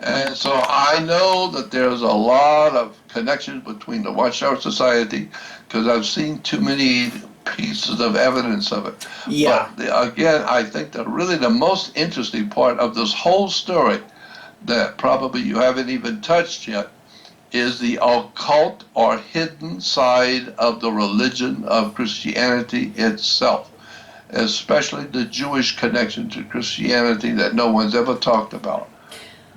And so I know that there's a lot of connections between the Watchtower Society because I've seen too many pieces of evidence of it. Yeah. But again, I think that really the most interesting part of this whole story that probably you haven't even touched yet is the occult or hidden side of the religion of Christianity itself, especially the Jewish connection to Christianity that no one's ever talked about.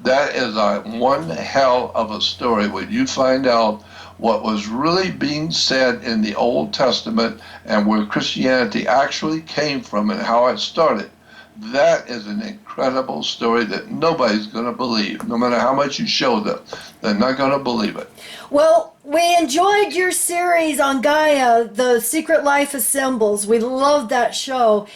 That is a one hell of a story when you find out what was really being said in the Old Testament and where Christianity actually came from and how it started. That is an incredible story that nobody's going to believe. No matter how much you show them, they're not going to believe it. Well, we enjoyed your series on Gaia, The Secret Life of Symbols. We loved that show.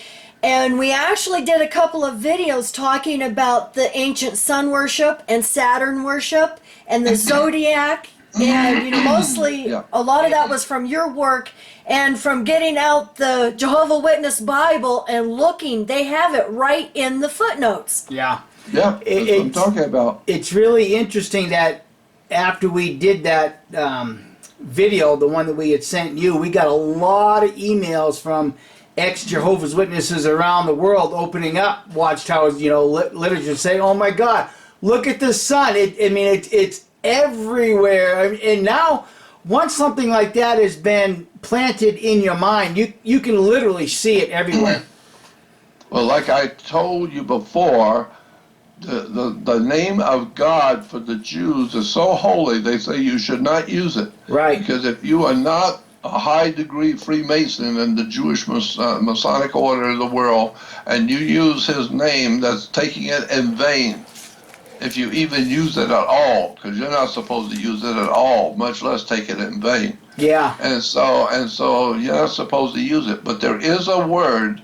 And we actually did a couple of videos talking about the ancient sun worship and Saturn worship and the zodiac. And, you know, mostly a lot of that was from your work and from getting out the Jehovah's Witness Bible and looking. They have it right in the footnotes. Yeah. Yeah, that's what I'm talking about. It's really interesting that after we did that video, the one that we had sent you, we got a lot of emails from ex-Jehovah's Witnesses around the world opening up Watchtower's, you know, literature, saying, "Oh my God, look at the sun!" It's everywhere. And now, once something like that has been planted in your mind, you can literally see it everywhere. Well, like I told you before, the name of God for the Jews is so holy, they say you should not use it. Right. Because if you are not a high-degree Freemason in the Jewish Masonic order of the world, and you use his name, that's taking it in vain. If you even use it at all, because you're not supposed to use it at all, much less take it in vain. Yeah. And so you're not supposed to use it. But there is a word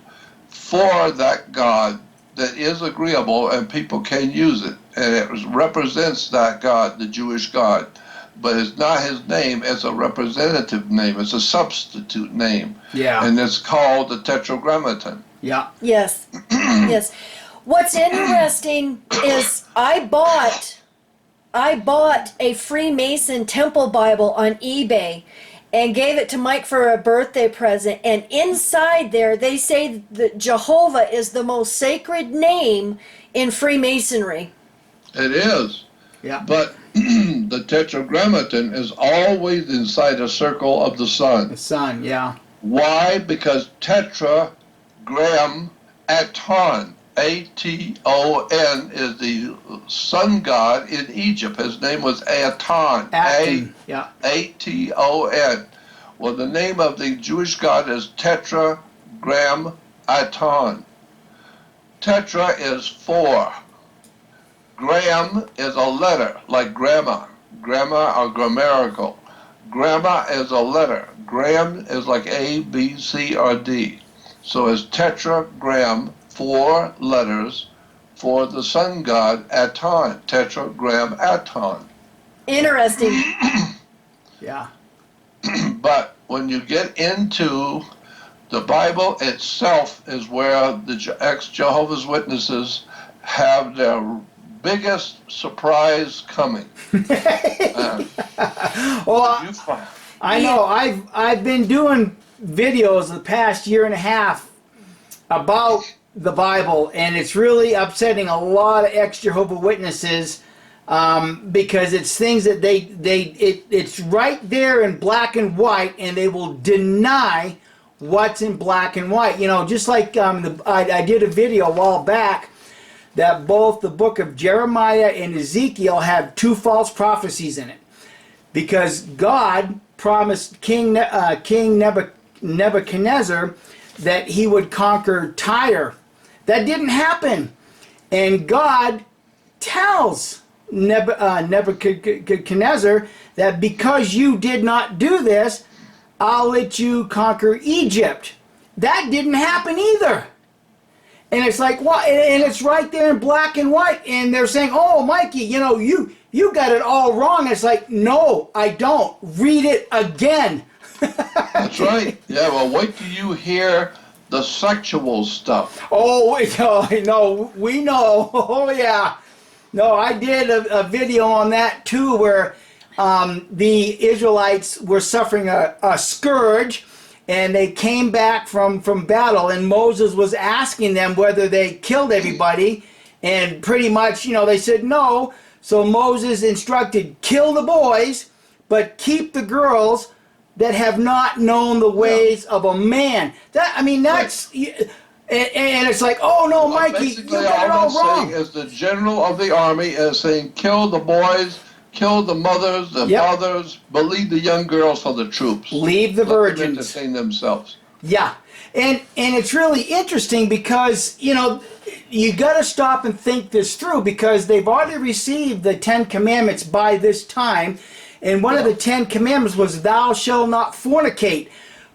for that God that is agreeable, and people can use it, and it represents that God, the Jewish God. But it's not his name, it's a representative name, it's a substitute name. Yeah. And it's called the Tetragrammaton. Yeah. Yes. Yes. What's interesting is I bought a Freemason Temple Bible on eBay and gave it to Mike for a birthday present. And inside there, they say that Jehovah is the most sacred name in Freemasonry. It is. Yeah. But the Tetragrammaton is always inside a circle of the sun. The sun, yeah. Why? Because Tetragram Aton, A-T-O-N, is the sun god in Egypt. His name was Aton. Yeah. A-T-O-N. Well, the name of the Jewish god is Tetragram Aton. Tetra is 4. Gram is a letter, like grammar or grammatical. Grammar is a letter. Gram is like A, B, C, or D. So it's tetragram, 4 letters for the sun god Aton, Tetragram Aton. Interesting. Yeah. But when you get into the Bible itself is where the ex-Jehovah's Witnesses have their biggest surprise coming. Well, I know I've been doing videos the past year and a half about the Bible, and it's really upsetting a lot of ex-Jehovah's Witnesses because it's things that it's right there in black and white, and they will deny what's in black and white. You know, just like I did a video a while back that both the book of Jeremiah and Ezekiel have 2 false prophecies in it. Because God promised King Nebuchadnezzar that he would conquer Tyre. That didn't happen. And God tells Nebuchadnezzar that because you did not do this, I'll let you conquer Egypt. That didn't happen either. And it's like, what? And it's right there in black and white. And they're saying, "Oh, Mikey, you know, you got it all wrong." It's like, no, I don't. Read it again. That's right. Yeah, well, wait till you hear the sexual stuff. Oh, no, we know. Oh, yeah. No, I did a video on that too, where the Israelites were suffering a scourge, and they came back from battle, and Moses was asking them whether they killed everybody, and pretty much, they said no. So Moses instructed, kill the boys, but keep the girls that have not known the ways of a man. That's... Right. And it's like, oh no, Mikey, you got it all wrong. Saying is the general of the army is saying, kill the boys, kill the mothers, the fathers, but leave the young girls for the troops. Leave the virgins. Let them entertain themselves. Yeah, and it's really interesting because, you got to stop and think this through, because they've already received the 10 Commandments by this time, and one of the 10 Commandments was, thou shalt not fornicate.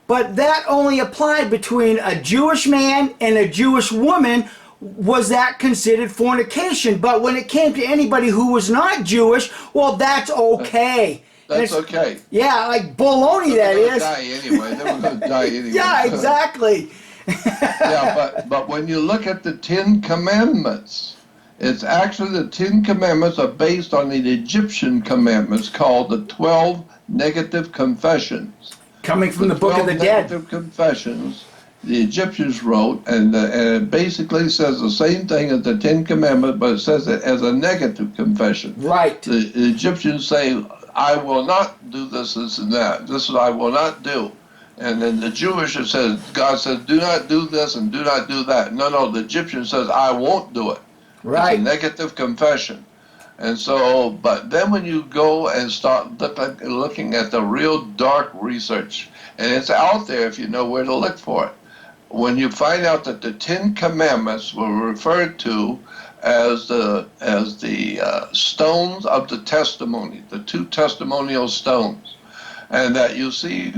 But that only applied between a Jewish man and a Jewish woman. Was that considered fornication? But when it came to anybody who was not Jewish, well, that's okay. That's okay. Yeah, like baloney, that is. They were going to die anyway. They were going to die anyway. Yeah, exactly. Yeah, but when you look at the 10 Commandments, it's actually the 10 Commandments are based on the Egyptian commandments called the 12 negative confessions. Coming from the Book of the Dead. Negative confessions the Egyptians wrote, and it basically says the same thing as the 10 Commandments, but it says it as a negative confession. Right. The Egyptians say, I will not do this, this, and that. This is I will not do. And then the Jewish says, God says, do not do this and do not do that. No, the Egyptian says, I won't do it. Right. It's a negative confession. And so, but then when you go and start looking at the real dark research, and it's out there if you know where to look for it, when you find out that the 10 Commandments were referred to as the stones of the testimony, the 2 testimonial stones, and that you see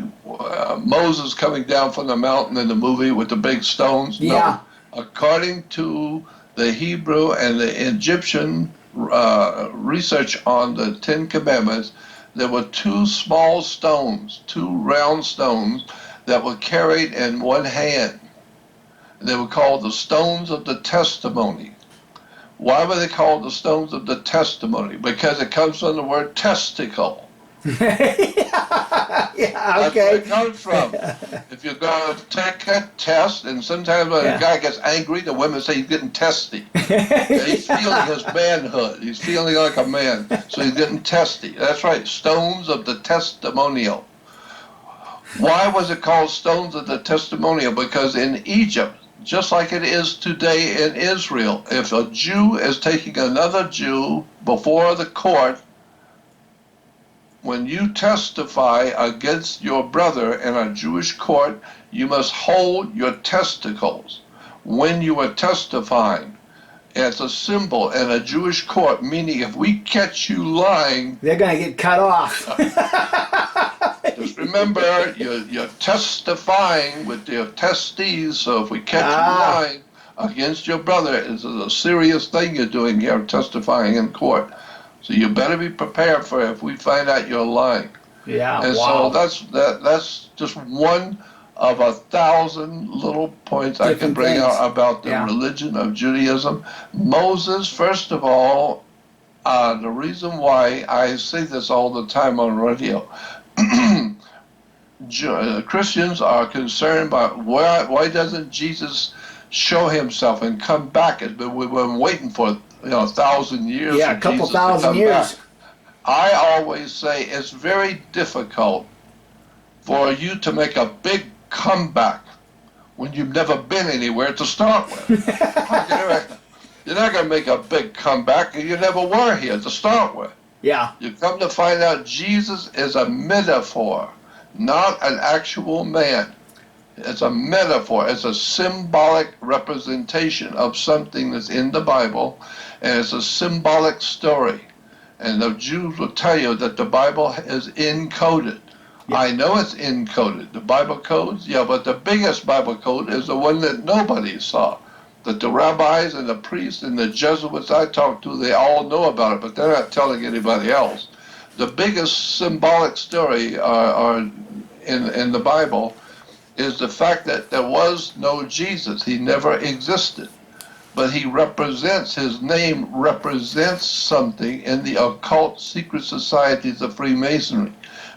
Moses coming down from the mountain in the movie with the big stones. Yeah. No, according to the Hebrew and the Egyptian research on the 10 Commandments, there were 2 small stones, 2 round stones that were carried in one hand. They were called the stones of the testimony. Why were they called the stones of the testimony? Because it comes from the word testicle. Yeah, okay. That's where it comes from. If you're going to take a test, and sometimes when a guy gets angry, the women say he's getting testy. He's feeling his manhood. He's feeling like a man, so he's getting testy. That's right, stones of the testimonial. Why was it called stones of the testimonial? Because in Egypt, just like it is today in Israel, if a Jew is taking another Jew before the court, when you testify against your brother in a Jewish court, you must hold your testicles when you are testifying. It's a symbol in a Jewish court, meaning if we catch you lying, they're going to get cut off. Just remember, you're testifying with your testes, so if we catch you lying against your brother, it's a serious thing you're doing here, testifying in court. So you better be prepared for if we find out you're lying. Yeah, and wow. So that's just one of 1,000 little points I can bring out about the religion of Judaism. Moses, first of all, the reason why I say this all the time on radio, Christians are concerned about why doesn't Jesus show himself and come back? We've been waiting for 1,000 years. Yeah, a couple thousand years. Back. I always say it's very difficult for you to make a big comeback when you've never been anywhere to start with. You're not going to make a big comeback and you never were here to start with. Yeah. You come to find out Jesus is a metaphor, not an actual man. It's a metaphor. It's a symbolic representation of something that's in the Bible, and it's a symbolic story. And the Jews will tell you that the Bible is encoded. Yeah. I know it's encoded. The Bible codes, but the biggest Bible code is the one that nobody saw. That the rabbis and the priests and the Jesuits I talked to, they all know about it, but they're not telling anybody else. The biggest symbolic story in the Bible is the fact that there was no Jesus. He never existed. but his name represents something in the occult secret societies of Freemasonry.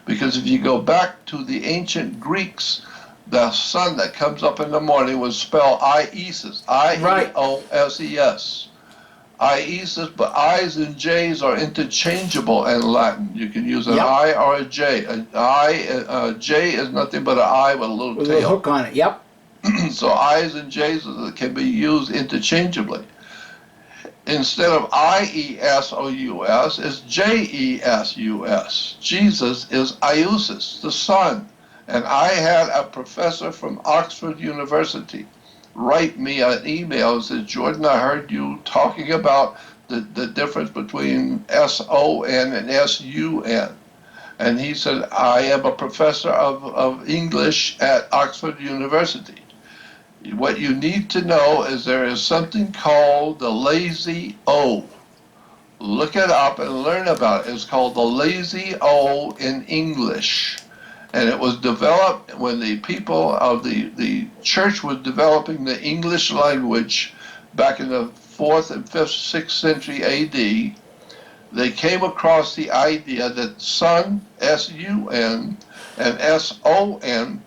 Because if you go back to the ancient Greeks, the sun that comes up in the morning was spelled Iesus, Ioses. Iesus, but I's and J's are interchangeable in Latin. You can use an I or a J. A J is nothing but an I with a little With a tail. little hook on it, yep. So I's and J's can be used interchangeably. Instead of I-E-S-O-U-S, it's J-E-S-U-S. Jesus is Iusis, the Son. And I had a professor from Oxford University write me an email and said, Jordan, I heard you talking about the difference between S-O-N and S-U-N. And he said, I am a professor of English at Oxford University. What you need to know is there is something called the lazy O. Look it up and learn about it. It's called the lazy O in English. And it was developed when the people of the church was developing the English language back in the 4th and 5th, 6th century A.D. They came across the idea that Son, S-U-N, and S-O-N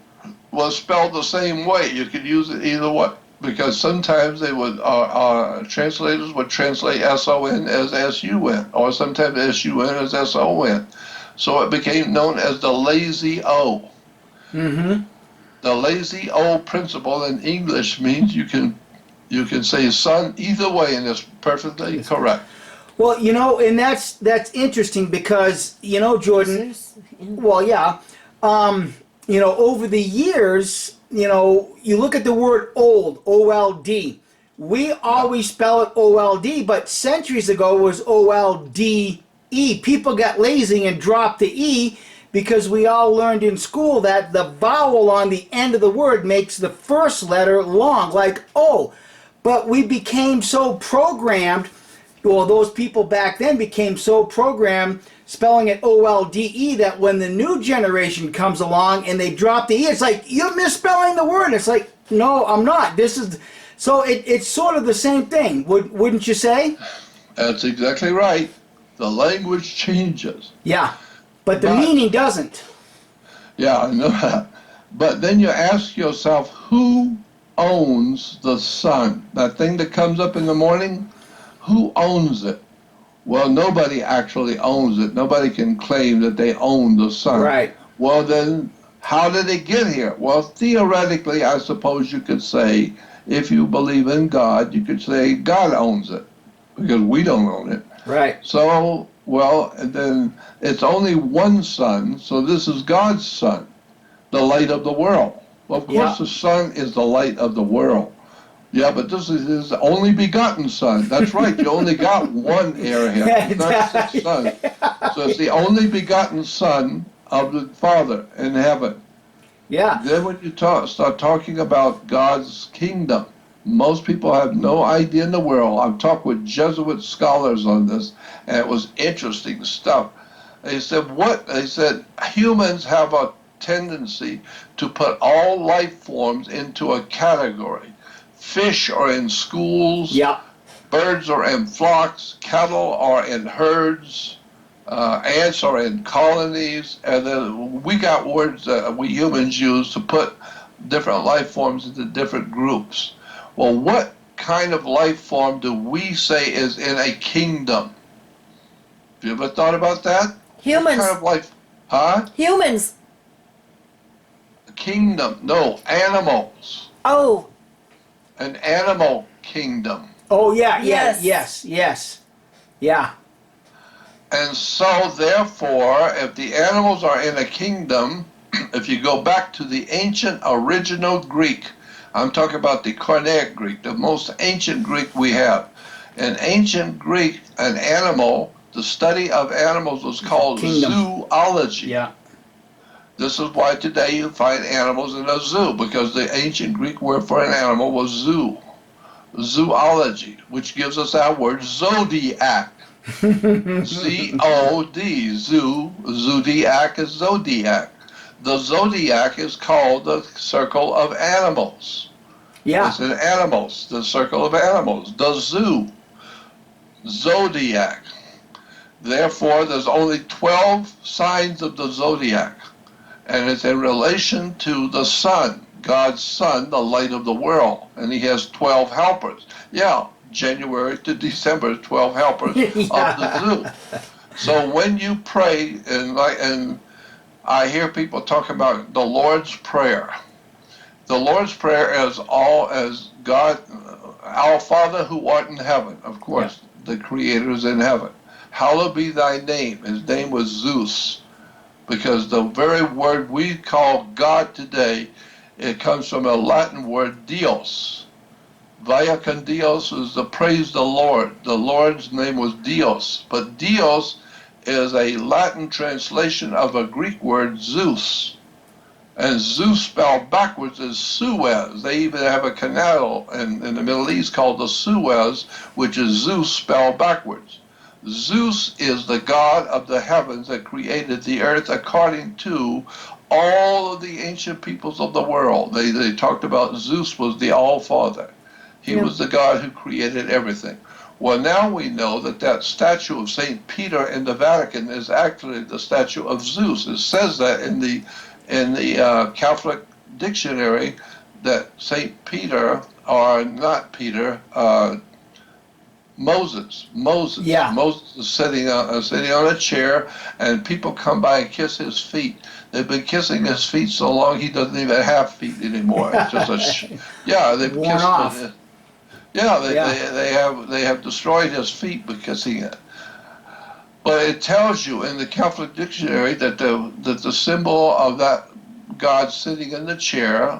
was spelled the same way. You could use it either way, because sometimes they would translators would translate S-O-N as S-U-N, or sometimes S-U-N as S-O-N. So it became known as the lazy O. Mm-hmm. The lazy O principle in English means you can say son either way, and it's perfectly correct. Well, and that's interesting because, Jordan, well, yeah, over the years, you look at the word old, O-L-D. We always spell it O-L-D, but centuries ago it was O-L-D-E. People got lazy and dropped the E because we all learned in school that the vowel on the end of the word makes the first letter long, like O. But we became so programmed, well, those people back then became so programmed spelling it O-L-D-E that when the new generation comes along and they drop the E, it's like, you're misspelling the word. It's like, no, I'm not. So it's sort of the same thing, wouldn't you say? That's exactly right. The language changes. Yeah, but the meaning doesn't. Yeah, I know that. But then you ask yourself, who owns the sun? That thing that comes up in the morning, who owns it? Well, nobody actually owns it. Nobody can claim that they own the sun. Right. Well, then, how did it get here? Well, theoretically, I suppose you could say, if you believe in God, you could say God owns it, because we don't own it. Right. So, well, then it's only one sun, so this is God's sun, the light of the world. Well, of course, the sun is the light of the world. Yeah, but this is his only begotten son. That's right, you only got one airhead. That's the son. So it's the only begotten son of the Father in heaven. Yeah. Then when you start talking about God's kingdom, most people have no idea in the world. I've talked with Jesuit scholars on this, and it was interesting stuff. They said, They said, humans have a tendency to put all life forms into a category. Fish are in schools. Yeah. Birds are in flocks. Cattle are in herds. Ants are in colonies. And then we got words that we humans use to put different life forms into different groups. Well, what kind of life form do we say is in a kingdom? Have you ever thought about that? Humans. What kind of life? Huh? Humans. Kingdom. No, animals. Oh. An animal kingdom. Oh, yeah, Yes. yes. Yeah. And so, therefore, if the animals are in a kingdom, if you go back to the ancient original Greek, I'm talking about the Koine Greek, the most ancient Greek we have. In ancient Greek, an animal, the study of animals was called zoology. Yeah. This is why today you find animals in a zoo, because the ancient Greek word for an animal was zoo. Zoology, which gives us our word zodiac. Z-O-D, zoo, zodiac is zodiac. The zodiac is called the circle of animals. Yeah. It's in animals, the circle of animals, the zoo, zodiac. Therefore, there's only 12 signs of the zodiac, and it's in relation to the sun, God's sun, the light of the world, and he has 12 helpers. Yeah, January to December, 12 helpers Yeah. of the zoo. So when you pray, and I hear people talk about the Lord's Prayer. The Lord's Prayer is all as God, our Father who art in heaven, of course, the Creator is in heaven. Hallowed be thy name. His name was Zeus, because the very word we call God today, it comes from a Latin word, Dios. Vaya con Dios is the praise the Lord. The Lord's name was Dios, but Dios is a Latin translation of a Greek word, Zeus. And Zeus spelled backwards is Suez. They even have a canal in the Middle East called the Suez, which is Zeus spelled backwards. Zeus is the God of the heavens that created the earth according to all of the ancient peoples of the world. They talked about Zeus was the All-Father. He was the God who created everything. Well, now we know that that statue of St. Peter in the Vatican is actually the statue of Zeus. It says that in the Catholic dictionary that St. Peter, or not Peter, Moses. Yeah. Moses is sitting on a chair, and people come by and kiss his feet. They've been kissing his feet so long he doesn't even have feet anymore. It's just they've Worn kissed off. it. Yeah, they have destroyed his feet by kissing it. But it tells you in the Catholic dictionary that the symbol of that God sitting in the chair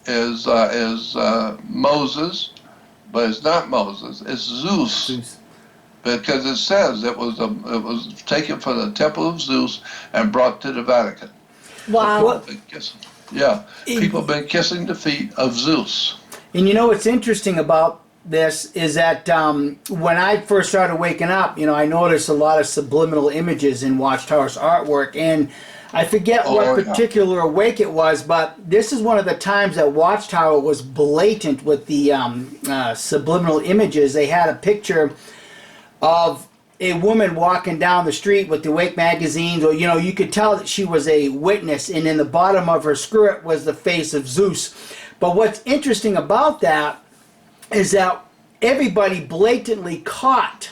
is Moses, but it's not Moses. It's Zeus, because it says it was taken from the temple of Zeus and brought to the Vatican. Wow. People have been kissing the feet of Zeus. And you know what's interesting about this is that when I first started waking up, I noticed a lot of subliminal images in Watchtower's artwork, and I forget what particular awake it was, but this is one of the times that Watchtower was blatant with the subliminal images. They had a picture of a woman walking down the street with the Awake magazines, or you could tell that she was a witness, and in the bottom of her skirt was the face of Zeus. But what's interesting about that is that everybody blatantly caught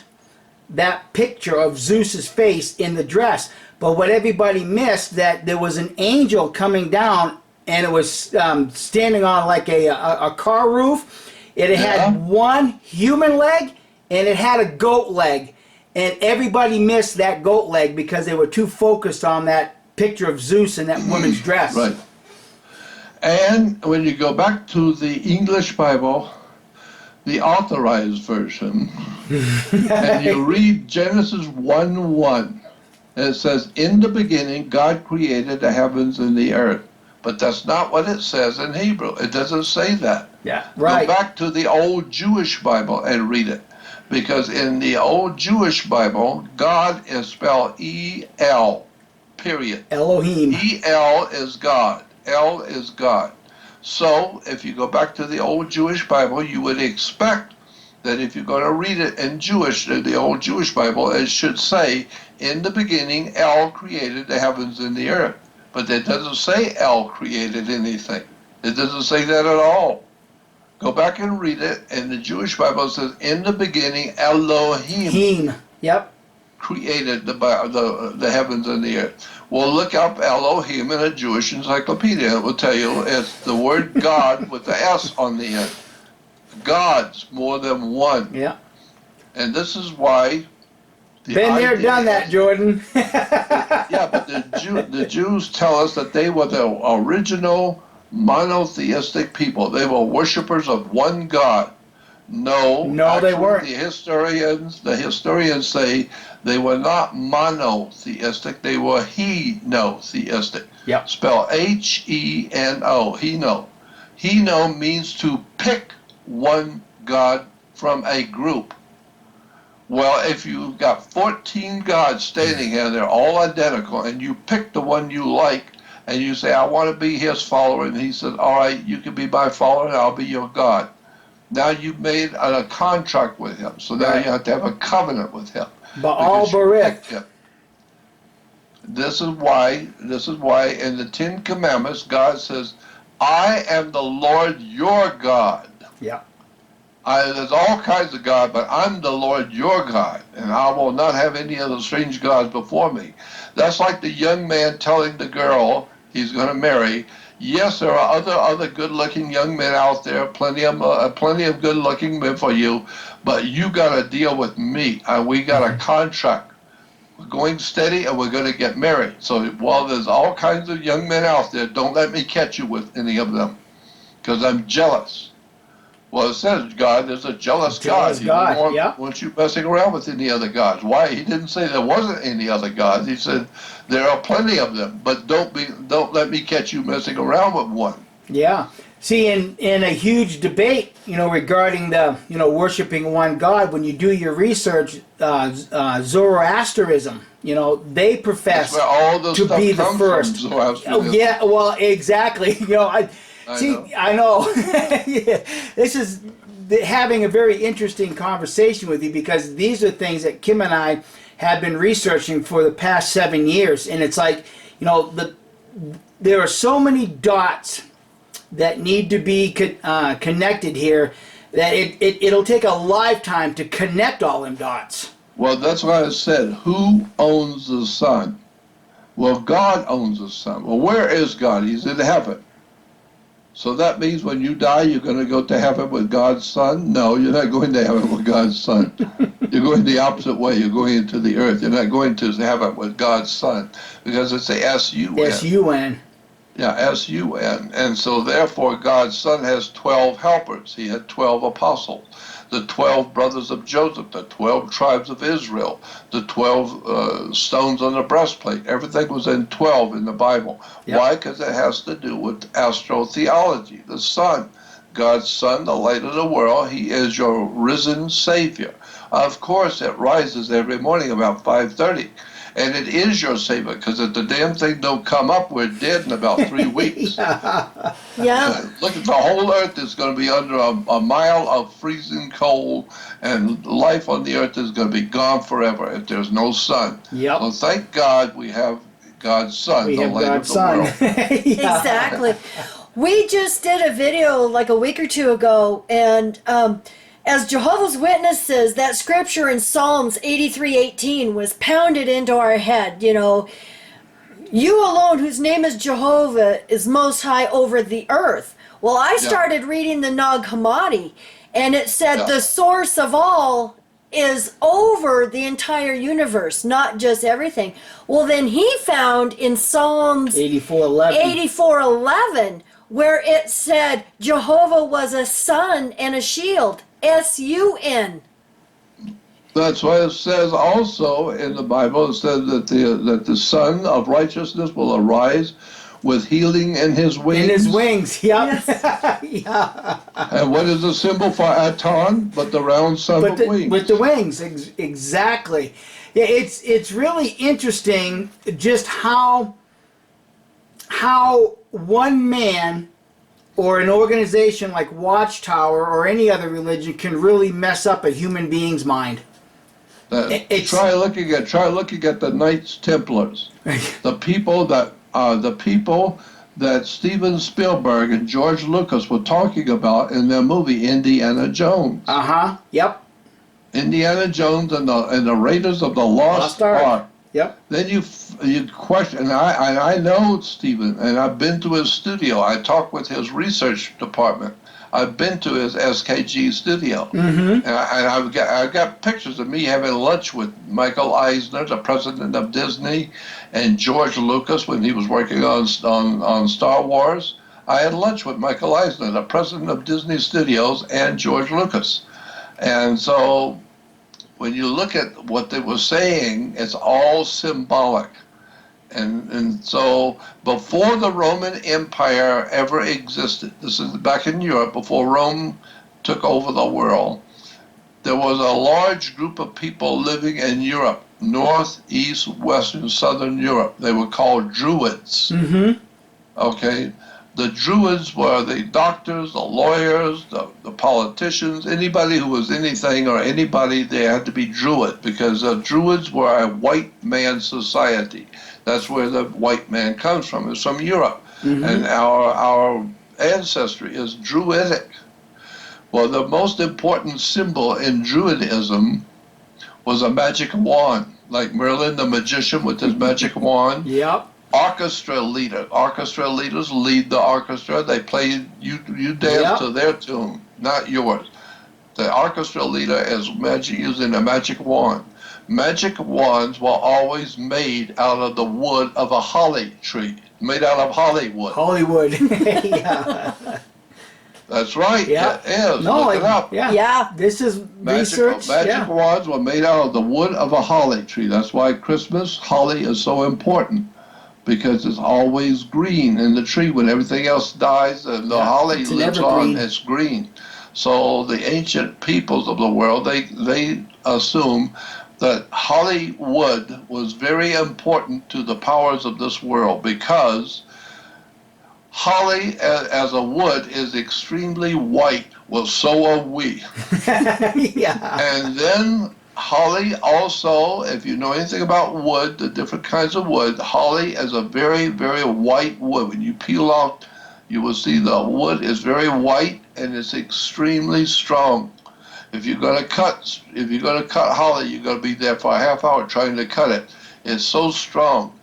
that picture of Zeus's face in the dress. But what everybody missed, that there was an angel coming down, and it was standing on like a car roof. It had one human leg, and it had a goat leg. And everybody missed that goat leg because they were too focused on that picture of Zeus in that woman's dress. Right. And when you go back to the English Bible, the authorized version, and you read Genesis 1:1, and it says, in the beginning, God created the heavens and the earth. But that's not what it says in Hebrew. It doesn't say that. Yeah, right. Go back to the old Jewish Bible and read it. Because in the old Jewish Bible, God is spelled E-L, period. Elohim. E-L is God. L is God. So if you go back to the old Jewish Bible, you would expect that if you're going to read it in Jewish, the old Jewish Bible, it should say, in the beginning, El created the heavens and the earth. But it doesn't say El created anything. It doesn't say that at all. Go back and read it, and the Jewish Bible says, in the beginning, Elohim created the heavens and the earth. Well, look up Elohim in a Jewish encyclopedia. It will tell you it's the word God with the S on the end. Gods, more than one. Yeah. And this is why... Been there, done that, Jordan. Yeah, but the Jews tell us that they were the original monotheistic people. They were worshipers of one God. No, they weren't. The historians say they were not monotheistic. They were henotheistic. Yep. Spell H-E-N-O. Heno. Heno means to pick one God from a group. Well, if you've got 14 gods standing here, they're all identical, and you pick the one you like, and you say, I want to be his follower, and he says, all right, you can be my follower, and I'll be your God. Now you've made a contract with him, so now you have to have a covenant with him. Baal Barith. This is why in the Ten Commandments, God says, I am the Lord your God. Yeah. There's all kinds of God, but I'm the Lord your God, and I will not have any other strange gods before me. That's like the young man telling the girl he's going to marry, yes, there are other good-looking young men out there, plenty of good-looking men for you, but you got to deal with me. We got a contract. We're going steady, and we're going to get married. So while there's all kinds of young men out there, don't let me catch you with any of them, because I'm jealous. Well, it says God is a jealous God. He doesn't want you messing around with any other gods. Why? He didn't say there wasn't any other gods. He said there are plenty of them, but don't let me catch you messing around with one. Yeah. See, in a huge debate, regarding the, worshiping one God, when you do your research, Zoroastrianism, they profess to be the first. Oh, yeah, well, exactly. I know. Yeah. This is having a very interesting conversation with you, because these are things that Kim and I have been researching for the past 7 years, and it's like, there are so many dots that need to be connected here that it'll take a lifetime to connect all them dots. Well, that's why I said, who owns the sun? Well, God owns the sun. Well, where is God? He's in heaven. So that means when you die, you're going to go to heaven with God's Son? No, you're not going to heaven with God's Son. You're going the opposite way. You're going into the earth. You're not going to heaven with God's Son, because it's the S-U-N. S-U-N. Yeah, S-U-N. And so therefore God's Son has 12 helpers. He had 12 apostles, the 12 brothers of Joseph, the 12 tribes of Israel, the 12 stones on the breastplate. Everything was in 12 in the Bible. Yep. Why? Because it has to do with astrotheology, the sun. God's Son, the light of the world. He is your risen Savior. Of course, it rises every morning about 5:30. And it is your Savior, because if the damn thing don't come up, we're dead in about 3 weeks. Yeah. Look at the whole earth is going to be under a mile of freezing cold, and life on the earth is going to be gone forever if there's no sun. Yep. So thank God we have God's Son, the light of the world. Yeah. Exactly. We just did a video like a week or two ago, and as Jehovah's Witnesses, that scripture in Psalms 83:18 was pounded into our head. You alone, whose name is Jehovah, is most high over the earth. Well, I started reading the Nag Hammadi, and it said the source of all is over the entire universe, not just everything. Well, then he found in Psalms 84:11 where it said Jehovah was a sun and a shield. S-U-N. That's why it says also in the Bible, it says that the Son of Righteousness will arise with healing in his wings. In his wings, yep. Yes. Yeah. And what is the symbol for Aton but the round sun of wings? With the wings, exactly. Yeah, it's really interesting just how one man or an organization like Watchtower or any other religion can really mess up a human being's mind. Try looking at the Knights Templars, the people that Steven Spielberg and George Lucas were talking about in their movie Indiana Jones. Yep. Indiana Jones and the Raiders of the Lost Ark. Yep. Then you question, and I know Stephen, and I've been to his studio. I talked with his research department. I've been to his SKG studio, and I've got pictures of me having lunch with Michael Eisner, the president of Disney, and George Lucas when he was working on Star Wars. I had lunch with Michael Eisner, the president of Disney Studios, and George Lucas, and so when you look at what they were saying, it's all symbolic. And so before the Roman Empire ever existed, this is back in Europe, before Rome took over the world, there was a large group of people living in Europe, north, east, western, southern Europe. They were called Druids. Okay, the Druids were the doctors, the lawyers, the politicians, anybody who was anything or anybody, they had to be Druid because the Druids were a white man society. That's where the white man comes from. It's from Europe. And our ancestry is Druidic. Well, the most important symbol in Druidism was a magic wand, like Merlin the magician with his magic wand. Yep. Orchestra leader. Orchestra leaders lead the orchestra. They play, you dance to their tune, not yours. The orchestra leader is using a magic wand. Magic wands were always made out of the wood of a holly tree, made out of Hollywood. Hollywood. Yeah. That's right. Yeah. It is. No, Look it up. Yeah. This is research. Magic wands were made out of the wood of a holly tree. That's why Christmas, holly is so important. Because it's always green in the tree. When everything else dies and the holly lives on, it's green. So the ancient peoples of the world, they assume that holly wood was very important to the powers of this world because holly as a wood is extremely white. Well, so are we. Yeah. And then holly also, if you know anything about wood, the different kinds of wood, holly is a very, very white wood. When you peel off, you will see the wood is very white and it's extremely strong. If you're going to cut holly, you're going to be there for a half hour trying to cut it. It's so strong.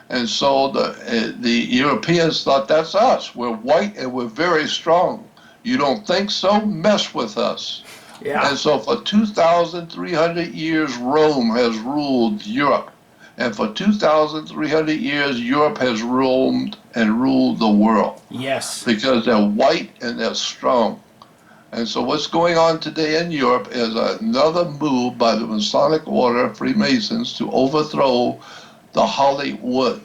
And so the Europeans thought, that's us. We're white and we're very strong. You don't think so? Mess with us. Yeah. And so for 2,300 years, Rome has ruled Europe. And for 2,300 years, Europe has ruled the world. Yes. Because they're white and they're strong. And so what's going on today in Europe is another move by the Masonic Order, Freemasons, to overthrow the Hollywood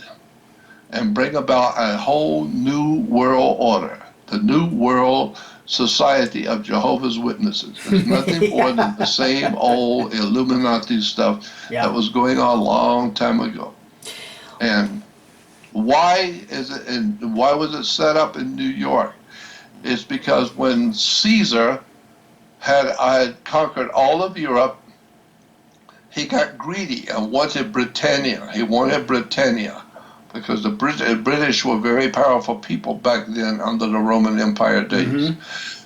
and bring about a whole new world order, the New World Society of Jehovah's Witnesses. It's nothing more than the same old Illuminati stuff that was going on a long time ago. And why was it set up in New York? It's because when Caesar had conquered all of Europe, he got greedy and wanted Britannia. He wanted Britannia because the British were very powerful people back then under the Roman Empire days.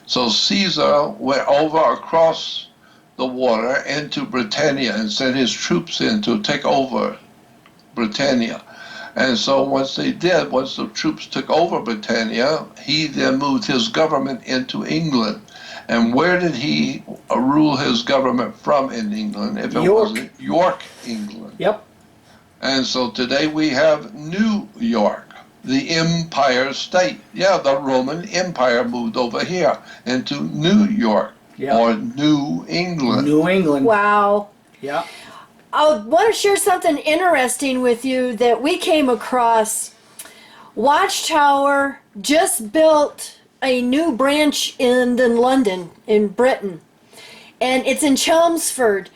So Caesar went over across the water into Britannia and sent his troops in to take over Britannia. And so once the troops took over Britannia, he then moved his government into England. And where did he rule his government from in England if it wasn't York, England? Yep. And so today we have New York, the Empire State. Yeah, the Roman Empire moved over here into New York or New England. New England. Wow. Yeah. I want to share something interesting with you that we came across. Watchtower just built a new branch in London, in Britain, and it's in Chelmsford.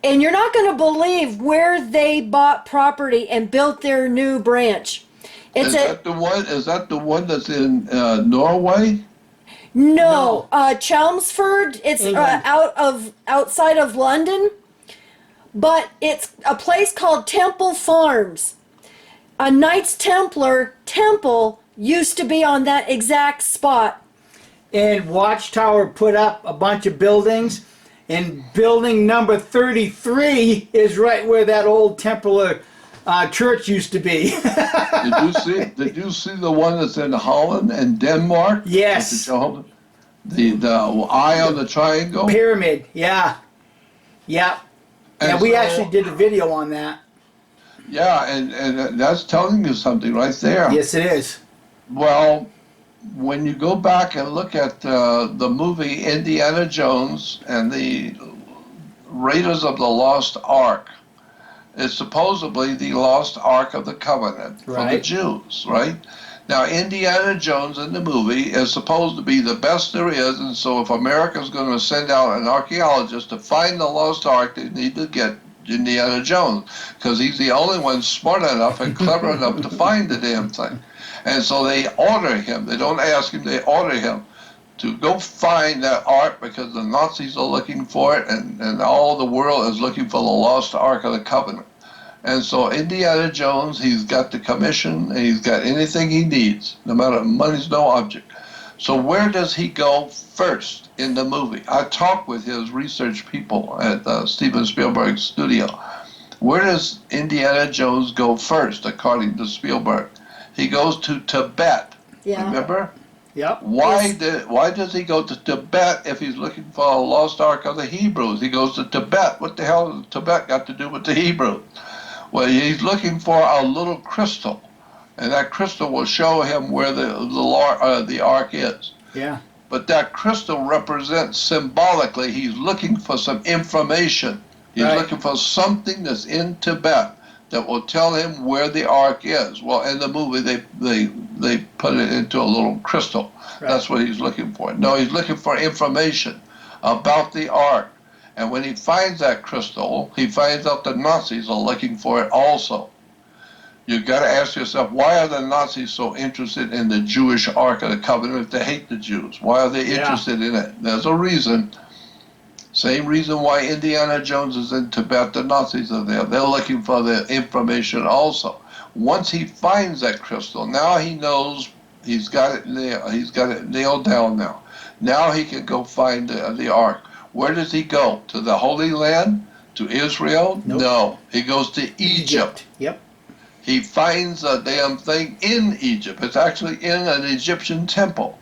And you're not going to believe where they bought property and built their new branch. Is that the one that's in Norway? No, Chelmsford. It's outside of London, but it's a place called Temple Farms. A Knights Templar temple used to be on that exact spot. And Watchtower put up a bunch of buildings, and building number 33 is right where that old Templar church used to be. Did you see the one that's in Holland and Denmark? Yes. The eye on the triangle? Pyramid, yeah. Yeah. And we actually did a video on that. Yeah, and that's telling you something right there. Yes, it is. Well, when you go back and look at the movie Indiana Jones and the Raiders of the Lost Ark, it's supposedly the Lost Ark of the Covenant for the Jews, right? Now, Indiana Jones in the movie is supposed to be the best there is, and so if America's going to send out an archaeologist to find the Lost Ark, they need to get Indiana Jones, because he's the only one smart enough and clever enough to find the damn thing. And so they order him. They don't ask him, they order him to go find that ark, because the Nazis are looking for it, and all the world is looking for the lost Ark of the Covenant. And so Indiana Jones, he's got the commission, and he's got anything he needs, no matter, money's no object. So where does he go first in the movie? I talked with his research people at Steven Spielberg's studio. Where does Indiana Jones go first, according to Spielberg? He goes to Tibet. Yeah. Remember? Yep. Why does he go to Tibet if he's looking for a lost Ark of the Hebrews? He goes to Tibet. What the hell has Tibet got to do with the Hebrews? Well, he's looking for a little crystal, and that crystal will show him where the Ark is. Yeah. But that crystal represents symbolically, he's looking for some information. He's Right. looking for something that's in Tibet that will tell him where the Ark is. Well, in the movie, they put it into a little crystal. Right. That's what he's looking for. No, he's looking for information about the Ark. And when he finds that crystal, he finds out the Nazis are looking for it also. You've got to ask yourself, why are the Nazis so interested in the Jewish Ark of the Covenant if they hate the Jews? Why are they interested in it? There's a reason. Same reason why Indiana Jones is in Tibet, the Nazis are there. They're looking for the information also. Once he finds that crystal, now he knows he's got it nailed down now. Now he can go find the Ark. Where does he go? To the Holy Land? To Israel? Nope. No. He goes to Egypt. Yep. He finds a damn thing in Egypt. It's actually in an Egyptian temple.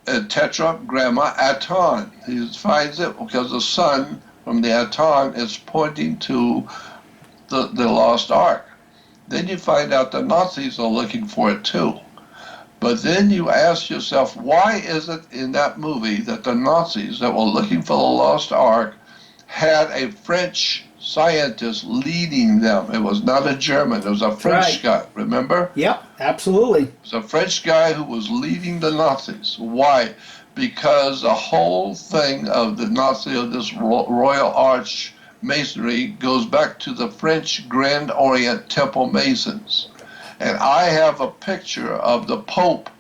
Tetragrammaton. He finds it because the sun from the Aton is pointing to the lost Ark. Then you find out the Nazis are looking for it too. But then you ask yourself, why is it in that movie that the Nazis that were looking for the lost Ark had a French scientist leading them? It was not a German, it was a French guy, remember? Yep, absolutely. It was a French guy who was leading the Nazis. Why? Because the whole thing of the Nazi, of this Royal Arch Masonry, goes back to the French Grand Orient Temple Masons. And I have a picture of the Pope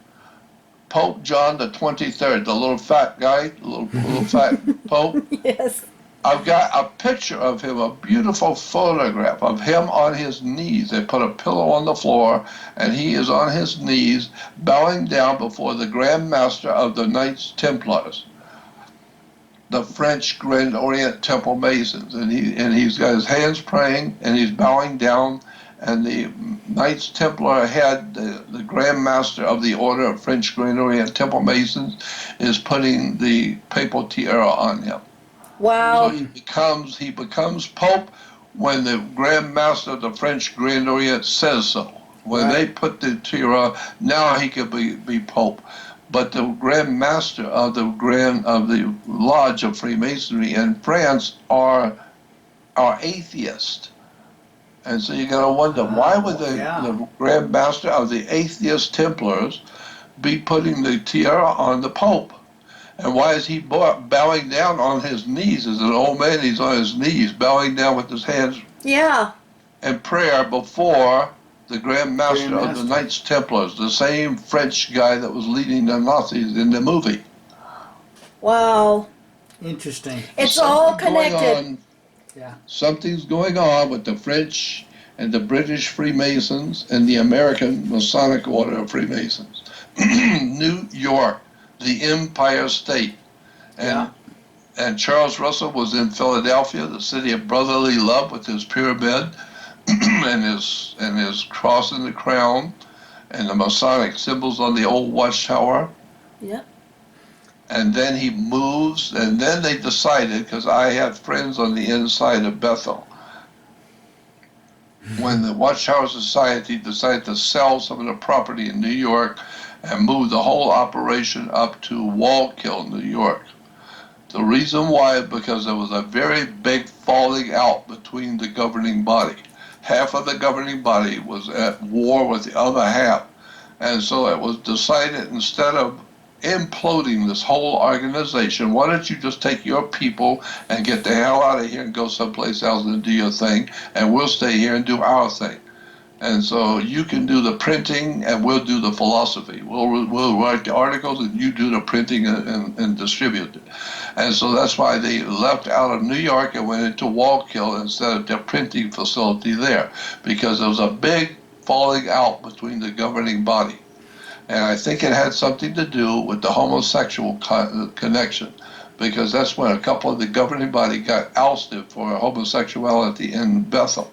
John the 23rd, the little fat guy, the little fat Pope. Yes. I've got a picture of him, a beautiful photograph of him on his knees. They put a pillow on the floor, and he is on his knees, bowing down before the Grand Master of the Knights Templars, the French Grand Orient Temple Masons. And he's got his hands praying, and he's bowing down, and the Knights Templar head, the Grand Master of the Order of French Grand Orient Temple Masons, is putting the papal tiara on him. Wow. So he becomes Pope when the Grand Master of the French Grand Orient says so. When they put the tiara, now he could be Pope. But the Grand Master of the Lodge of Freemasonry in France are atheists. And so you got to wonder, why would the Grand Master of the atheist Templars be putting the tiara on the Pope? And why is he bowing down on his knees? As an old man, he's on his knees, bowing down with his hands in prayer before the Grand Master of the Knights Templars, the same French guy that was leading the Nazis in the movie. Wow. Interesting. It's all connected. Something's going on with the French and the British Freemasons and the American Masonic Order of Freemasons. New York, the Empire State. And Charles Russell was in Philadelphia, the city of brotherly love, with his pyramid and his cross and the crown and the Masonic symbols on the old watchtower. Yep. And then he moves, and then they decided, because I had friends on the inside of Bethel, when the Watchtower Society decided to sell some of the property in New York and move the whole operation up to Wallkill, New York. The reason why, because there was a very big falling out between the governing body. Half of the governing body was at war with the other half. And so it was decided, instead of imploding this whole organization. Why don't you just take your people and get the hell out of here and go someplace else and do your thing, and we'll stay here and do our thing. And so you can do the printing, and we'll do the philosophy. We'll write the articles, and you do the printing and distribute it. And so that's why they left out of New York and went into Wallkill instead of their printing facility there, because there was a big falling out between the governing body. And I think it had something to do with the homosexual connection, because that's when a couple of the governing body got ousted for homosexuality in Bethel.